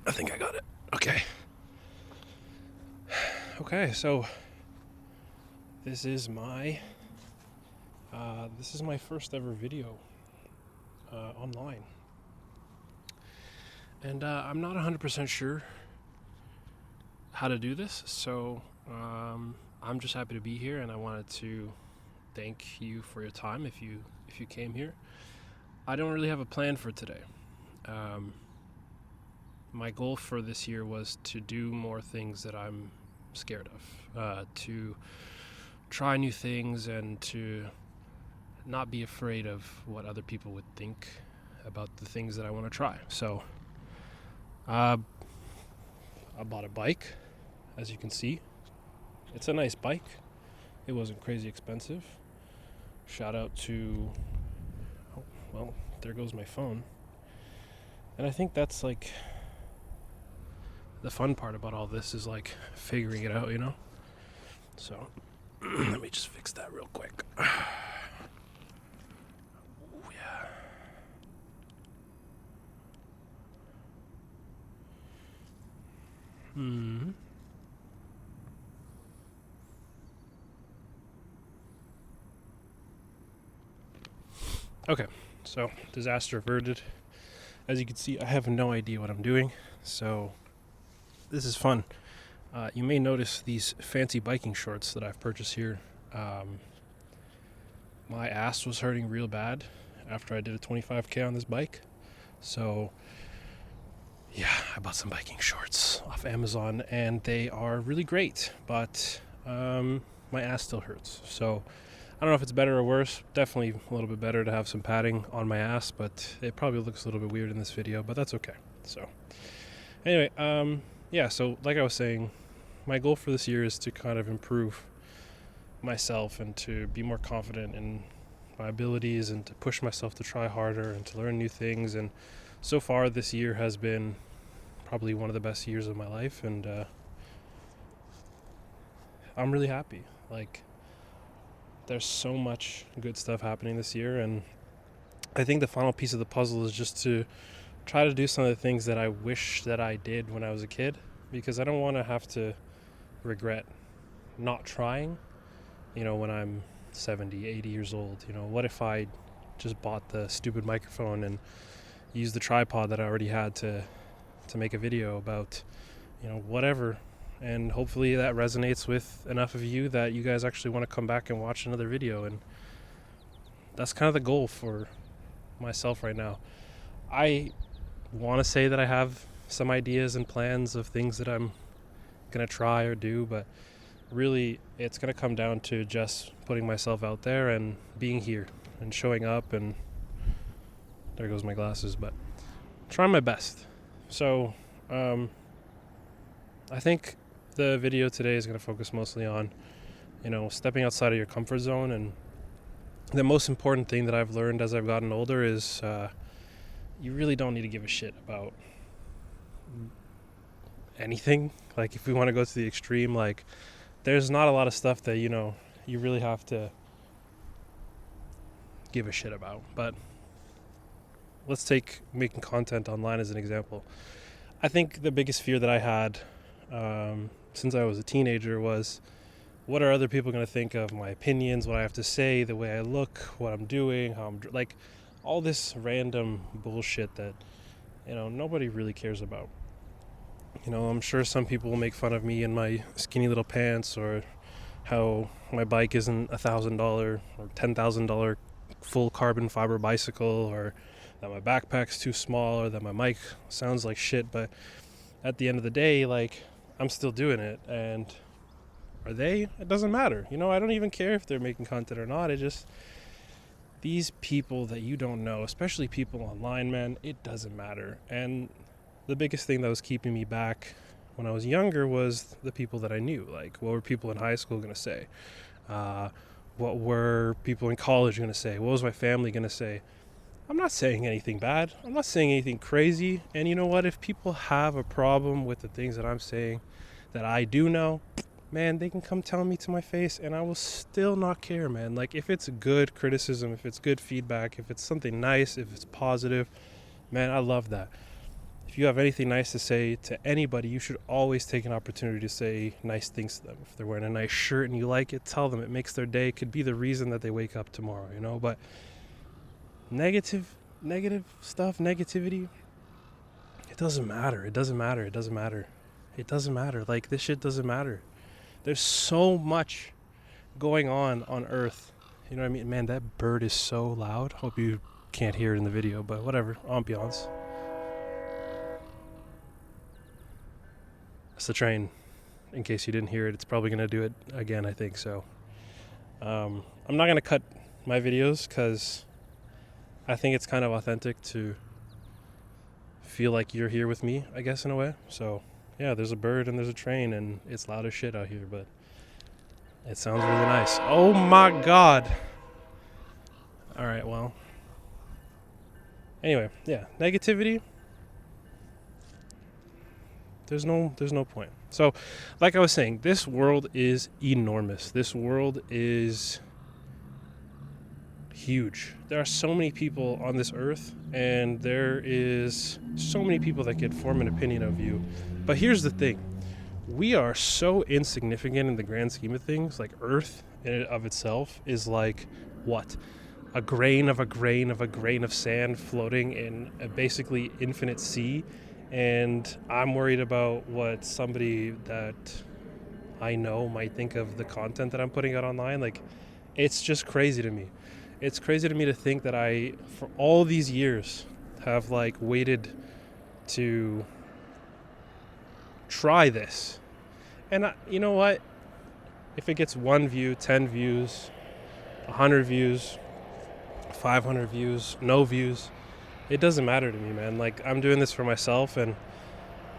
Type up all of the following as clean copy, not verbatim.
I think I got it. Okay. Okay, so this is my first ever video online, and I'm not 100% sure how to do this. So I'm just happy to be here, and I wanted to thank you for your time if you came here. I don't really have a plan for today. My goal for this year was to do more things that I'm scared of, to try new things, and to not be afraid of what other people would think about the things that I want to try. So I bought a bike, as you can see. It's a nice bike. It wasn't crazy expensive. Shout out to, there goes my phone. And I think that's like the fun part about all this is like figuring it out, So let me just fix that real quick. Ooh, yeah. Okay, so disaster averted. As you can see, I have no idea what I'm doing, so this is fun. You may notice these fancy biking shorts that I've purchased here. My ass was hurting real bad after I did a 25K on this bike. So, yeah, I bought some biking shorts off Amazon, and they are really great, but my ass still hurts. So, I don't know if it's better or worse. Definitely a little bit better to have some padding on my ass, but it probably looks a little bit weird in this video, but that's okay. So, anyway, so like I was saying, my goal for this year is to kind of improve myself and to be more confident in my abilities and to push myself to try harder and to learn new things. And so far this year has been probably one of the best years of my life, and I'm really happy. Like, there's so much good stuff happening this year, and I think the final piece of the puzzle is just to try to do some of the things that I wish that I did when I was a kid, because I don't want to have to regret not trying, when I'm 70, 80 years old. What if I just bought the stupid microphone and used the tripod that I already had to make a video about, whatever. And hopefully that resonates with enough of you that you guys actually want to come back and watch another video. And that's kind of the goal for myself right now. I want to say that I have some ideas and plans of things that I'm going to try or do, but really it's going to come down to just putting myself out there and being here and showing up, and there goes my glasses, but trying my best. So I think the video today is going to focus mostly on stepping outside of your comfort zone. And the most important thing that I've learned as I've gotten older is you really don't need to give a shit about anything. Like, if we want to go to the extreme, like, there's not a lot of stuff that you really have to give a shit about. But let's take making content online as an example. I think the biggest fear that I had since I was a teenager was, what are other people going to think of my opinions, what I have to say, the way I look, what I'm doing, how I'm like, all this random bullshit that nobody really cares about. I'm sure some people will make fun of me in my skinny little pants, or how my bike isn't $1,000 or $10,000 full carbon fiber bicycle, or that my backpack's too small, or that my mic sounds like shit. But at the end of the day, like, I'm still doing it, and are they? It doesn't matter. I don't even care if they're making content or not. It just, these people that you don't know, especially people online, man, it doesn't matter. And the biggest thing that was keeping me back when I was younger was the people that I knew. Like, what were people in high school going to say? What were people in college going to say? What was my family going to say? I'm not saying anything bad. I'm not saying anything crazy. And you know what? If people have a problem with the things that I'm saying that I do know, man, they can come tell me to my face, and I will still not care, man. Like, if it's good criticism, if it's good feedback, if it's something nice, if it's positive, man, I love that. if you have anything nice to say to anybody, you should always take an opportunity to say nice things to them. If they're wearing a nice shirt and you like it, tell them. It makes their day. It could be the reason that they wake up tomorrow, you know. But negative stuff, negativity, it doesn't matter. It doesn't matter. It doesn't matter. It doesn't matter. Like, this shit doesn't matter. There's so much going on Earth. You know what I mean? Man, that bird is so loud. Hope you can't hear it in the video, but whatever. Ambiance. That's the train. In case you didn't hear it, it's probably going to do it again, I think. So I'm not going to cut my videos because I think it's kind of authentic to feel like you're here with me, I guess, in a way. So yeah, there's a bird and there's a train, and it's loud as shit out here, but it sounds really nice. Oh my god. All right, well. Anyway, yeah, negativity. There's no point. So, like I was saying, this world is enormous. This world is huge. There are so many people on this earth, and there is so many people that could form an opinion of you. But here's the thing. We are so insignificant in the grand scheme of things. Like, Earth in and of itself is like, what? A grain of sand floating in a basically infinite sea. And I'm worried about what somebody that I know might think of the content that I'm putting out online. Like, it's just crazy to me. It's crazy to me to think that I, for all these years, have like waited to try this. And you know what? If it gets 1 view, 10 views, 100 views, 500 views, no views, it doesn't matter to me, man. Like, I'm doing this for myself, and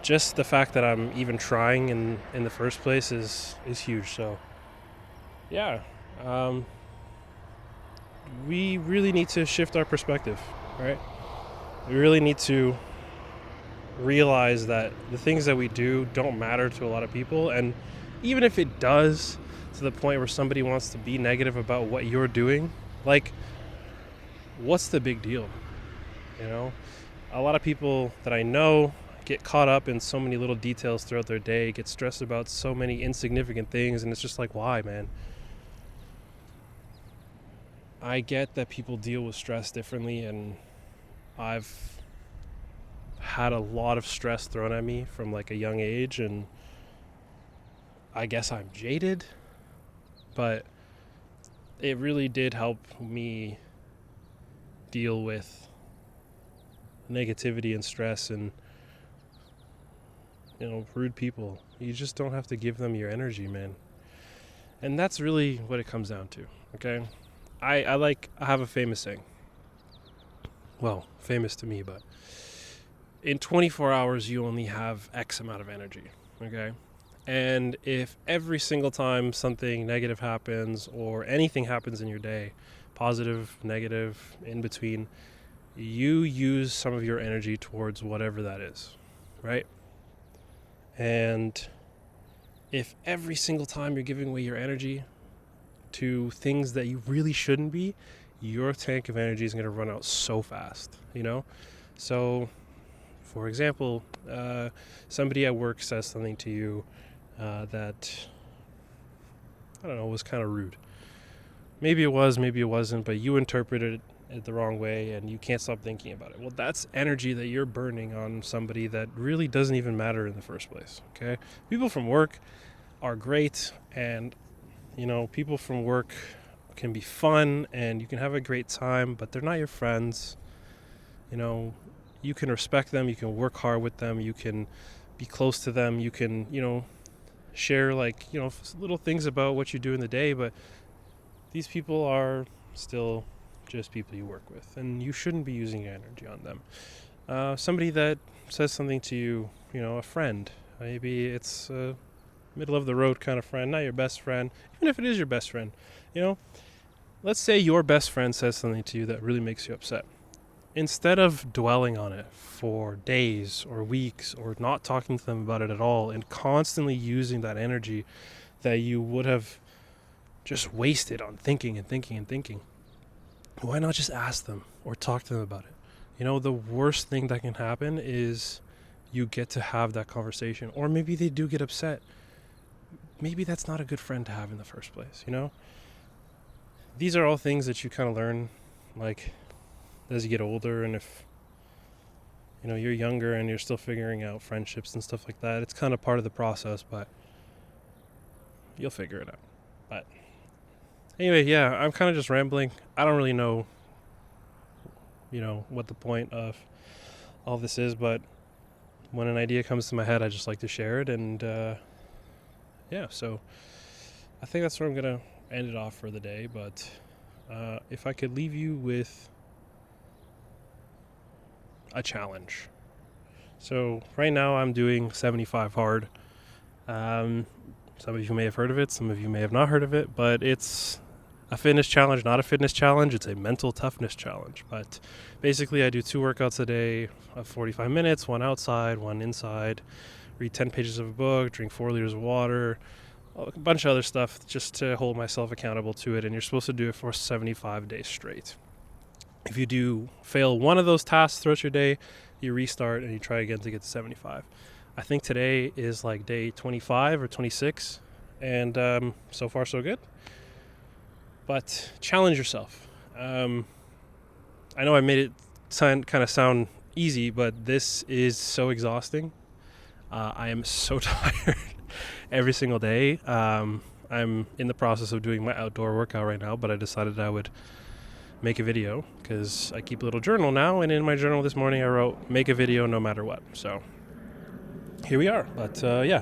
just the fact that I'm even trying in the first place is huge. So yeah, we really need to shift our perspective, right? We really need to realize that the things that we do don't matter to a lot of people, and even if it does, to the point where somebody wants to be negative about what you're doing, like, what's the big deal? You know, a lot of people that I know get caught up in so many little details throughout their day, get stressed about so many insignificant things, and it's just like, why, man? I get that people deal with stress differently, and I've had a lot of stress thrown at me from like a young age, and I guess I'm jaded, but it really did help me deal with negativity and stress and, you know, rude people. You just don't have to give them your energy, man. And that's really what it comes down to, okay? I have a famous saying. Well, famous to me, but in 24 hours, you only have X amount of energy, okay? And if every single time something negative happens or anything happens in your day, positive, negative, in between, you use some of your energy towards whatever that is, right? And if every single time you're giving away your energy to things that you really shouldn't be, your tank of energy is going to run out so fast, you know? So, for example, somebody at work says something to you that, I don't know, was kind of rude. Maybe it was, maybe it wasn't, but you interpreted it the wrong way and you can't stop thinking about it. Well, that's energy that you're burning on somebody that really doesn't even matter in the first place, okay? People from work are great, and, you know, people from work can be fun and you can have a great time, but they're not your friends. You know, you can respect them, you can work hard with them, you can be close to them, you can, you know, share, like, you know, little things about what you do in the day, but these people are still just people you work with, and you shouldn't be using your energy on them. Somebody that says something to you, you know, a friend, maybe it's a middle of the road kind of friend, not your best friend, even if it is your best friend, you know, let's say your best friend says something to you that really makes you upset. Instead of dwelling on it for days or weeks or not talking to them about it at all and constantly using that energy that you would have just wasted on thinking and thinking and thinking, why not just ask them or talk to them about it? You know, the worst thing that can happen is you get to have that conversation. Or maybe they do get upset. Maybe that's not a good friend to have in the first place, you know? These are all things that you kind of learn, like, as you get older, and if, you know, you're younger and you're still figuring out friendships and stuff like that, it's kind of part of the process, but you'll figure it out. But anyway, yeah, I'm kind of just rambling. I don't really know, you know, what the point of all this is, but when an idea comes to my head, I just like to share it. And yeah, so I think that's where I'm going to end it off for the day. But if I could leave you with a challenge. So right now I'm doing 75 hard. Some of you may have heard of it, some of you may have not heard of it, but it's a fitness challenge, not a fitness challenge. It's a mental toughness challenge. But basically I do 2 workouts a day of 45 minutes, one outside, one inside, read 10 pages of a book, drink 4 liters of water, a bunch of other stuff just to hold myself accountable to it. And you're supposed to do it for 75 days straight. If you do fail one of those tasks throughout your day, you restart and you try again to get to 75. I think today is like day 25 or 26, and so far so good. But challenge yourself. I know I made it sound easy, but this is so exhausting. I am so tired every single day. I'm in the process of doing my outdoor workout right now, but I decided I would make a video because I keep a little journal now, and in my journal this morning I wrote make a video no matter what. So here we are. But yeah,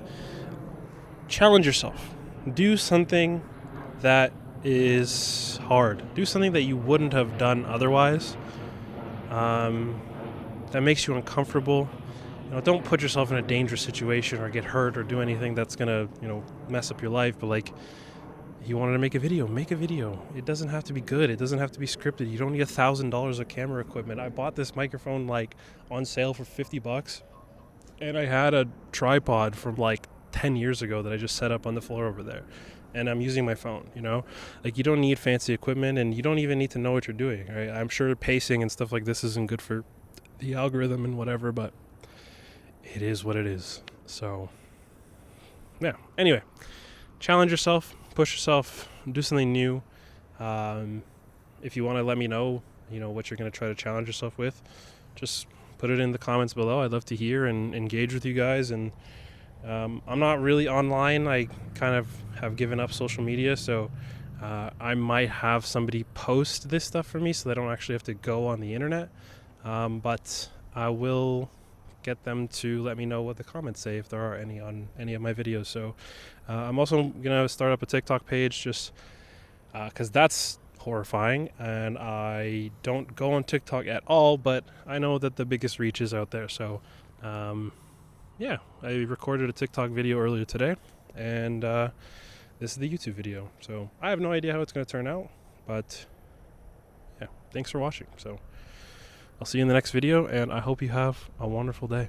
challenge yourself. Do something that is hard. Do something that you wouldn't have done otherwise, that makes you uncomfortable. You know, don't put yourself in a dangerous situation or get hurt or do anything that's gonna, you know, mess up your life. But like, you wanted to make a video, make a video. It doesn't have to be good. It doesn't have to be scripted. You don't need $1,000 of camera equipment. I bought this microphone like on sale for $50, and I had a tripod from like 10 years ago that I just set up on the floor over there, and I'm using my phone. You know, like, you don't need fancy equipment, and you don't even need to know what you're doing. Right? I'm sure pacing and stuff like this isn't good for the algorithm and whatever, but it is what it is. So yeah. Anyway, challenge yourself. Push yourself, do something new. If you want to let me know, you know, what you're going to try to challenge yourself with, just put it in the comments below. I'd love to hear and engage with you guys. And I'm not really online. I kind of have given up social media, so I might have somebody post this stuff for me so they don't actually have to go on the internet. But I will get them to let me know what the comments say if there are any on any of my videos. So I'm also gonna start up a TikTok page, just because that's horrifying, and I don't go on TikTok at all, but I know that the biggest reach is out there. So yeah, I recorded a TikTok video earlier today, and this is the YouTube video. So I have no idea how it's going to turn out, but yeah, thanks for watching. So I'll see you in the next video, and I hope you have a wonderful day.